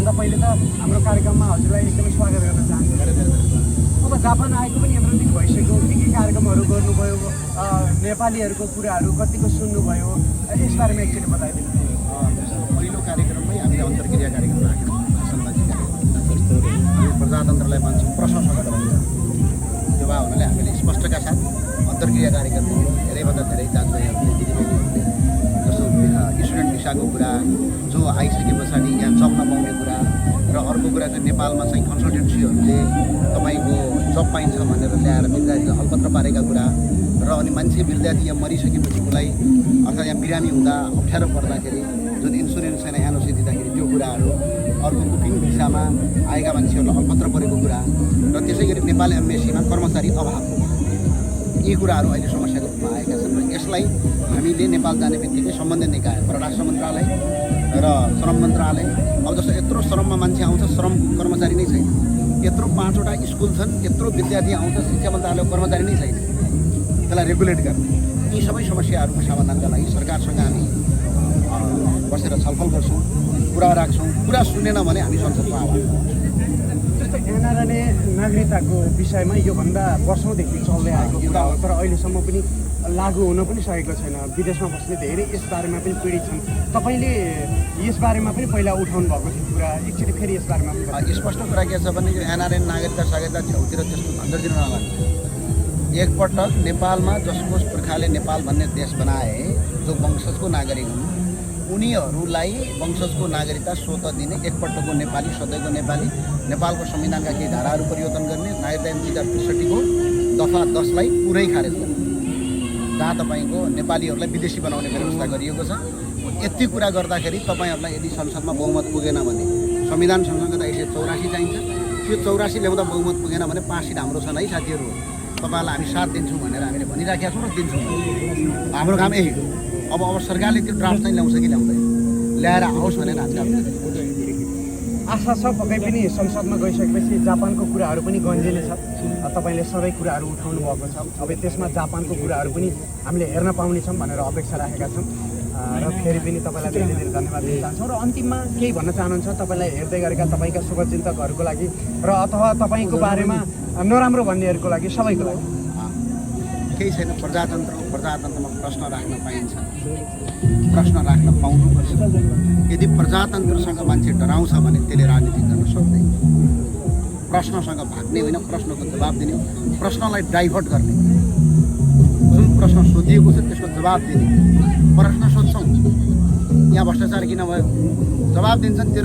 सबैभन्दा पहिले त हाम्रो कार्यक्रममा हजुरलाई एकदमै स्वागत गर्न चाहन्छु। अब जापान आएको पनि यत्रो दिन भइसक्यो, के कार्यक्रमहरू गर्नुभयो, नेपालीहरूको कुराहरू कतिको सुन्नुभयो, यसबारेमा एकचोटि बताइदिनु। पहिलो कार्यक्रममै हामीले अन्तर्क्रिया कार्यक्रम राख्यौँ। भाषणबाजी कार्यक्रम प्रजातन्त्रलाई मान्छौँ प्रशंसा गराउँछौँ। त्यो भए हुनाले हामीले स्पष्टका साथ अन्तर्क्रिया कार्यक्रम धेरैभन्दा धेरै दाजुभाइहरूले दिदीबहिनीहरूले जस्तो स्टुडेन्ट भिसाको कुरा, जो आइसके पछाडि यहाँ जब नपाउने कुरा, र अर्को कुरा चाहिँ नेपालमा चाहिँ कन्सल्टेन्सीहरूले तपाईँको जब पाइन्छ भनेर ल्याएर विद्यार्थीलाई अलपत्र पारेका कुरा, र अनि मान्छे विद्यार्थी यहाँ मरिसकेपछि उसलाई अर्थात् यहाँ बिरामी हुँदा अप्ठ्यारो पर्दाखेरि जुन इन्सुरेन्स छैन एनओसी दिँदाखेरि त्यो कुराहरू, अर्को बुकिङ भिसामा आएका मान्छेहरूलाई अलपत्र परेको कुरा, र त्यसै गरी नेपाल एम्बेसीमा कर्मचारी अभाव, यी कुराहरू अहिले समस्याको रूपमा आएका छन्। र यसलाई हामीले नेपाल जाने बित्तिकै सम्बन्धित निकाय परराष्ट्र मन्त्रालय र श्रम मन्त्रालय, अब जस्तो यत्रो श्रममा मान्छे आउँछ, श्रम कर्मचारी नै छैन, यत्रो 5वटा स्कुल छन्, यत्रो विद्यार्थी आउँछ, शिक्षा मन्त्रालयको कर्मचारी नै छैन, त्यसलाई रेगुलेट गर्ने, यी सबै समस्याहरूको समाधानका लागि सरकारसँग हामी बसेर छलफल गर्छौँ, कुरा राख्छौँ। कुरा सुनेन भने हामी संसदमा आवाज उठाउँछौँ। जस्तै एनआरएनए नागरिकताको विषयमा योभन्दा वर्षौँदेखि चल्दै आएको कुरा हो, तर अहिलेसम्म पनि लागू हुन पनि सकेको छैन। विदेशमा बस्ने धेरै यसबारेमा पनि पीडित छन्। तपाईँले यसबारेमा पनि पहिला उठाउनु भएको थियो कुरा, एकचोटि फेरि यसबारेमा स्पष्ट कुरा के छ भने यो एनआरएन नागरिकता सागरिकता छेउतिर त्यस्तो झन्झटिन नलाग्छ। एकपटक नेपालमा जसको पुर्खाले नेपाल भन्ने देश बनाए, जो वंशजको नागरिक हुन्, उनीहरूलाई वंशजको नागरिकता स्वत दिने, एकपटकको नेपाली, सधैँको नेपाली, नेपालको संविधानका केही धाराहरू परिवर्तन गर्ने, नागरिकता ऐन 2063को दफा 10लाई पुरै खारेज गर्ने, जहाँ तपाईँको नेपालीहरूलाई विदेशी बनाउने व्यवस्था गरिएको छ। यति कुरा गर्दाखेरि तपाईँहरूलाई यदि संसदमा बहुमत पुगेन भने, संविधान संशोधन 184 चाहिन्छ, त्यो 84 ल्याउँदा बहुमत पुगेन भने 5 सिट हाम्रो छन् है साथीहरू, तपाईँहरूलाई हामी साथ दिन्छौँ भनेर हामीले भनिराखेका छौँ र दिन्छौँ। हाम्रो काम यही हो। अब सरकारले त्यो ड्राफ्ट चाहिँ ल्याउँछ कि ल्याउँदैन, ल्याएर आओस् भनेर हामी आशा छ। पक्कै पनि संसदमा गइसकेपछि जापानको कुराहरू पनि गन्जिनेछ। तपाईँले सबै कुराहरू उठाउनु भएको छ, अब त्यसमा जापानको कुराहरू पनि हामीले हेर्न पाउनेछौँ भनेर अपेक्षा राखेका छौँ। र फेरि पनि तपाईँलाई धेरै धेरै धन्यवाद दिन चाहन्छौँ। र अन्तिममा केही भन्न चाहनुहुन्छ तपाईँलाई हेर्दै गरेका तपाईँका शुभचिन्तकहरूको लागि, र अथवा तपाईँको बारेमा नराम्रो भन्नेहरूको लागि, सबैको लागि? केही छैन। प्रजातन्त्रमा प्रश्न राख्न पाइन्छ, प्रश्न राख्न पाउनुपर्छ। यदि प्रजातन्त्रसँग मान्छे डराउँछ भने त्यसले राजनीति गर्न सक्दैन। प्रश्नसँग भाग्ने होइन, प्रश्नको जवाब दिने, प्रश्नलाई डाइभर्ट गर्ने, जुन प्रश्न सोधिएको छ त्यसको जवाब दिने। प्रश्न सोध्छौँ यहाँ भ्रष्टाचार किन भयो, जवाब दिन्छन्